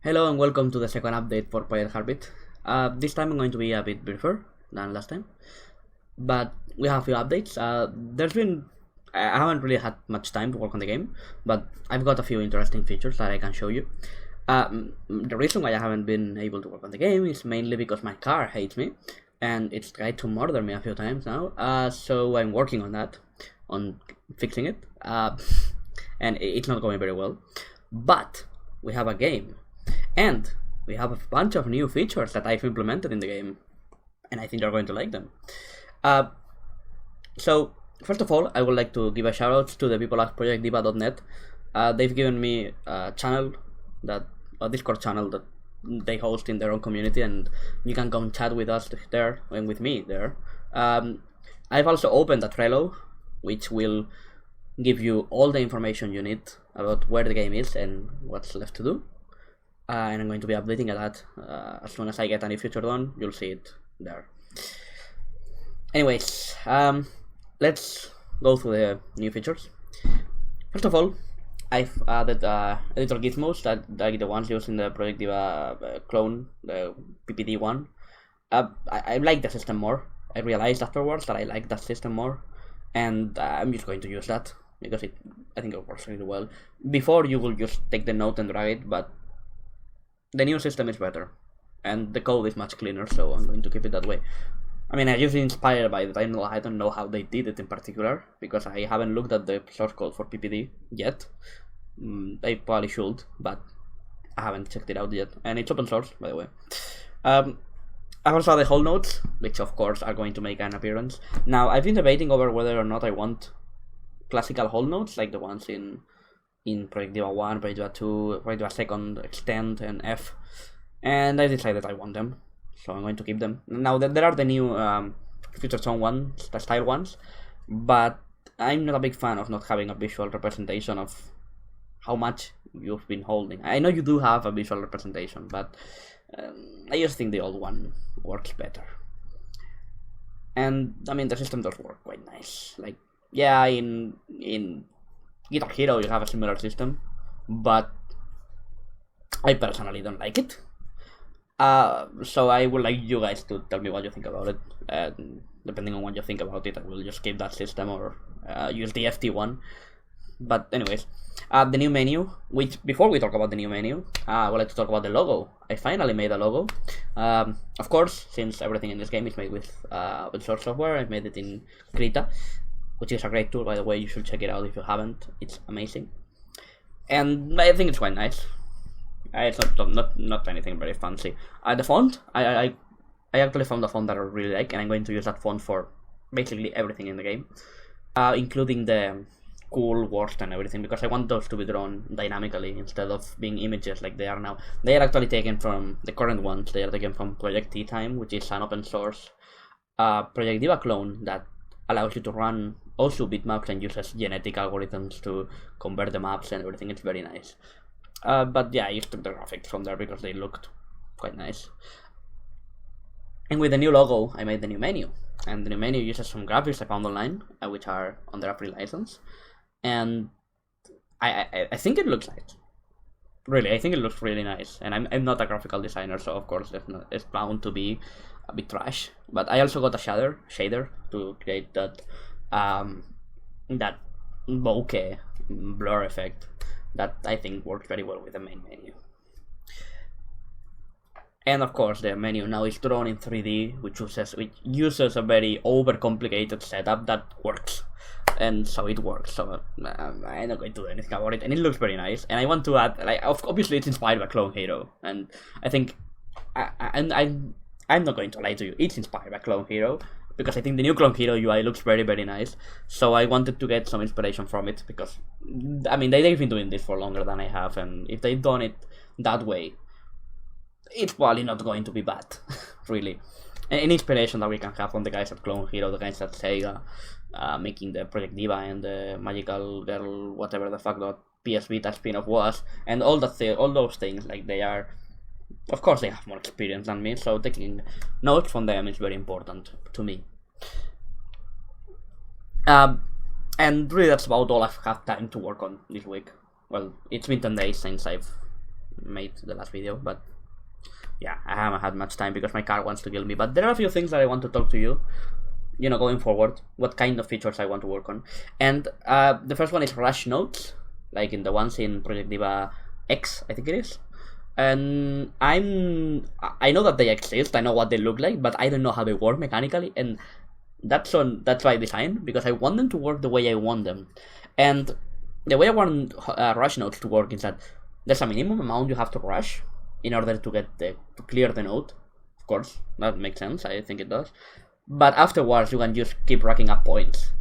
Hello and welcome to the second update for Project Heartbeat. This time I'm going to be a bit briefer than last time, but we have a few updates. I haven't really had much time to work on the game, but I've got a few interesting features that I can show you. The reason why I haven't been able to work on the game is mainly because my car hates me, and it's tried to murder me a few times now. So I'm working on that, on fixing it, and it's not going very well. But we have a game. And we have a bunch of new features that I've implemented in the game, and I think you're going to like them. So, first of all, I would like to give a shout out to the people at ProjectDiva.net. They've given me a Discord channel that they host in their own community, and you can come chat with us there and with me there. I've also opened a Trello, which will give you all the information you need about where the game is and what's left to do. And I'm going to be updating that as soon as I get any feature done. You'll see it there. Anyways, let's go through the new features. First of all, I've added editor gizmos that like the ones used in the Project Diva clone, the PPD one. I like the system more. I realized afterwards that I like that system more, and I'm just going to use that because I think it works really well. Before, you will just take the note and drag it, but the new system is better, and the code is much cleaner, so I'm going to keep it that way. I mean, I'm usually inspired by it. I don't know how they did it in particular, because I haven't looked at the source code for PPD yet. I probably should, but I haven't checked it out yet, and it's open source, by the way. I also have the whole notes, which of course are going to make an appearance. Now, I've been debating over whether or not I want classical whole notes, like the ones in Project Diva 1, Project Diva 2, Project Diva 2nd, Extend, and F, and I decided I want them, so I'm going to keep them. Now, there are the new Future Zone ones, the style ones, but I'm not a big fan of not having a visual representation of how much you've been holding. I know you do have a visual representation, but I just think the old one works better. And, I mean, the system does work quite nice. Like, yeah, in Guitar Hero you have a similar system, but I personally don't like it. So I would like you guys to tell me what you think about it. Depending on what you think about it, I will just keep that system or use the FT one. But anyways, the new menu, which before we talk about the new menu, I would like to talk about the logo. I finally made a logo. Of course, since everything in this game is made with open source software, I made it in Krita, which is a great tool, by the way. You should check it out if you haven't. It's amazing, and I think it's quite nice. It's not anything very fancy. The font, I actually found a font that I really like, and I'm going to use that font for basically everything in the game, including the cool words and everything, because I want those to be drawn dynamically instead of being images like they are now. They are actually taken from the current ones. They are taken from Project Tea Time, which is an open source Project Diva clone that allows you to run also bitmaps and uses genetic algorithms to convert the maps and everything. It's very nice. But yeah, I just took the graphics from there because they looked quite nice. And with the new logo, I made the new menu. And the new menu uses some graphics I found online, which are under a free license. And I think it looks nice. Really, I think it looks really nice. And I'm not a graphical designer, so of course it's bound to be a bit trash. But I also got a shader to create that bokeh blur effect that I think works very well with the main menu. And of course, the menu now is drawn in 3D, which uses a very overcomplicated setup that works. And so it works, so I'm not going to do anything about it, and it looks very nice. And I want to add, like, obviously it's inspired by Clone Hero, and I think I'm not going to lie to you, it's inspired by Clone Hero, because I think the new Clone Hero UI looks very, very nice. So I wanted to get some inspiration from it, because, I mean, they've been doing this for longer than I have, and if they've done it that way, it's probably not going to be bad, really. An inspiration that we can have from the guys at Clone Hero, the guys at Sega, making the Project Diva and the Magical Girl, whatever the fuck that PS Vita spin-off was, and all those things. Like, they are, of course, they have more experience than me, so taking notes from them is very important to me. And really, that's about all I've had time to work on this week. Well, it's been 10 days since I've made the last video, but yeah, I haven't had much time because my car wants to kill me. But there are a few things that I want to talk to you, going forward, what kind of features I want to work on. And the first one is rush nodes, like in the ones in Project Diva X, I think it is. And I know that they exist, I know what they look like, but I don't know how they work mechanically, and that's by design, because I want them to work the way I want them. And the way I want rush nodes to work is that there's a minimum amount you have to rush in order to clear the node. Of course, that makes sense, I think it does. But afterwards, you can just keep racking up points.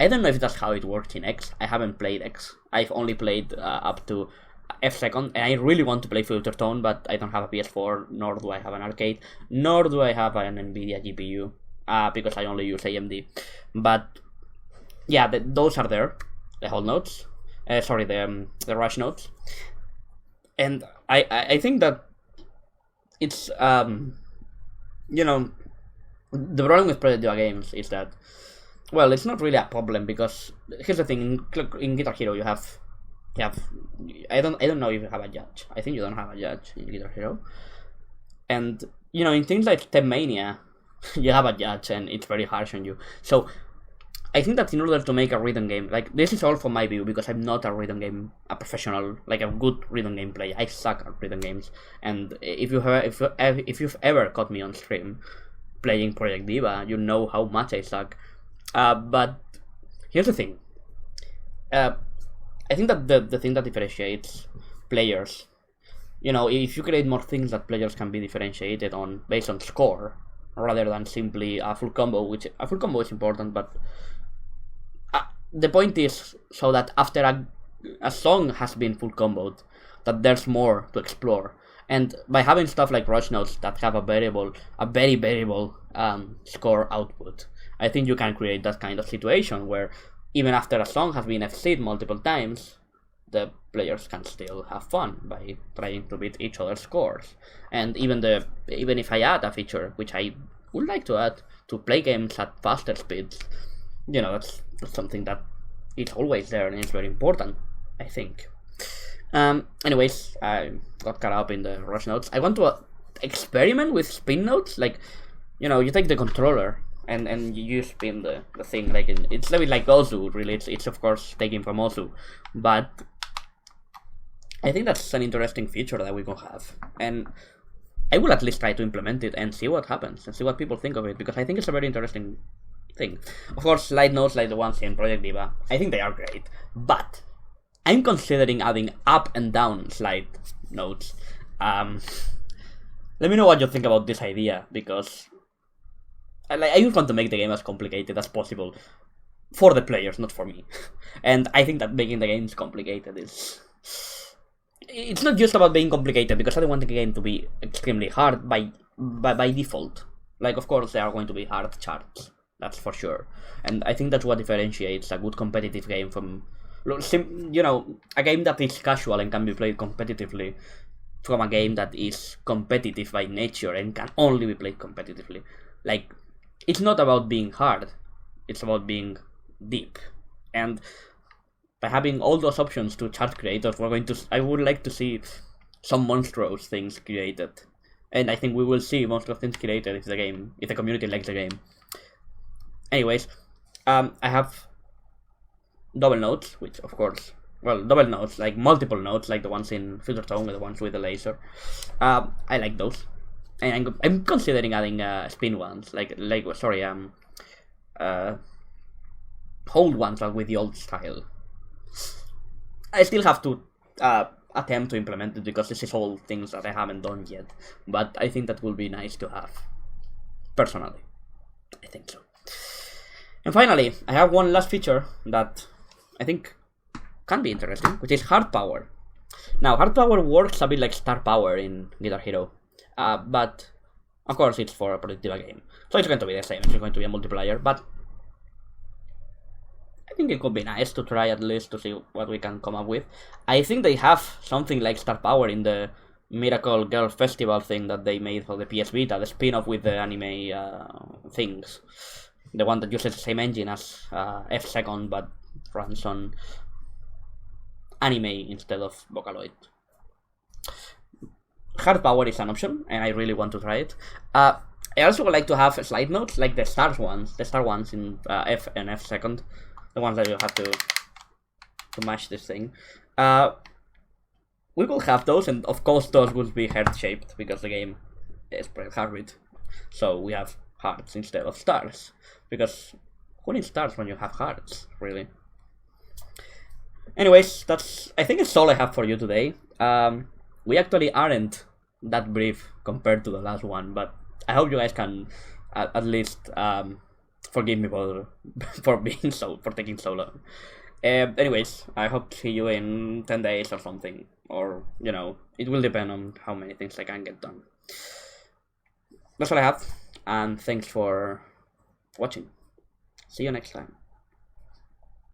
I don't know if that's how it works in X. I haven't played X. I've only played up to F2nd, and I really want to play Filter Tone, but I don't have a PS4, nor do I have an arcade, nor do I have an NVIDIA GPU, because I only use AMD. But yeah, those are there, the whole nodes. The rush nodes. And I think that it's the problem with Project Diva games is that, well, it's not really a problem, because here's the thing: in Guitar Hero you have I don't know if you have a judge. I think you don't have a judge in Guitar Hero. And in things like Step Mania, you have a judge, and it's very harsh on you. So I think that in order to make a rhythm game, like, this is all from my view, because I'm not a professional, like a good rhythm game player. I suck at rhythm games, and if you've ever caught me on stream playing Project Diva, you know how much I suck. But here's the thing. I think that the thing that differentiates players, if you create more things that players can be differentiated on based on score, rather than simply a full combo, which a full combo is important, but the point is so that after a song has been full comboed, that there's more to explore. And by having stuff like rush nodes that have a very variable score output, I think you can create that kind of situation where even after a song has been FC'd multiple times, the players can still have fun by trying to beat each other's scores. And even if I add a feature, which I would like to add, to play games at faster speeds, that's something that is always there and is very important, I think. Anyways, I got caught up in the rush nodes. I want to experiment with spin nodes, like, you take the controller and you spin the thing, like it's a bit like Osu, really. It's of course taken from Osu, but I think that's an interesting feature that we can have, and I will at least try to implement it and see what happens and see what people think of it, because I think it's a very interesting thing. Of course, slide nodes like the ones in Project Diva, I think they are great, but I'm considering adding up and down slide nodes. Let me know what you think about this idea, because I just want to make the game as complicated as possible for the players, not for me. And I think that making the games complicated it's not just about being complicated, because I don't want the game to be extremely hard by default. Like, of course, there are going to be hard charts, that's for sure. And I think that's what differentiates a good competitive game from, a game that is casual and can be played competitively, from a game that is competitive by nature and can only be played competitively. Like, it's not about being hard, it's about being deep. And by having all those options to chart creators, I would like to see some monstrous things created. And I think we will see monstrous things created if the community likes the game. Anyways, I have double nodes, which of course, double nodes, like multiple nodes, like the ones in Filter Tone, the ones with the laser. I like those. And I'm considering adding spin ones, hold ones, like with the old style. I still have to attempt to implement it, because this is all things that I haven't done yet. But I think that will be nice to have. Personally, I think so. And finally, I have one last feature that I think can be interesting, which is hard power. Now, hard power works a bit like star power in Guitar Hero. But of course it's for a Project Diva game, so it's going to be the same. It's going to be a multiplayer, but I think it could be nice to try at least to see what we can come up with. I think they have something like star power in the Miracle Girl Festival thing that they made for the PS Vita, the spin-off with the anime things, the one that uses the same engine as F2nd but runs on anime instead of Vocaloid. hard power is an option, and I really want to try it. I also would like to have slide notes, like the star ones in F and F second, the ones that you have to mash this thing. We will have those, and of course those will be heart shaped because the game is spread heart. So we have hearts instead of stars, because who needs stars when you have hearts, really? Anyways, I think it's all I have for you today. We actually aren't that brief compared to the last one, but I hope you guys can at least forgive me for being for taking so long. Anyways, I hope to see you in 10 days or something, or it will depend on how many things I can get done. That's all I have, and thanks for watching. See you next time.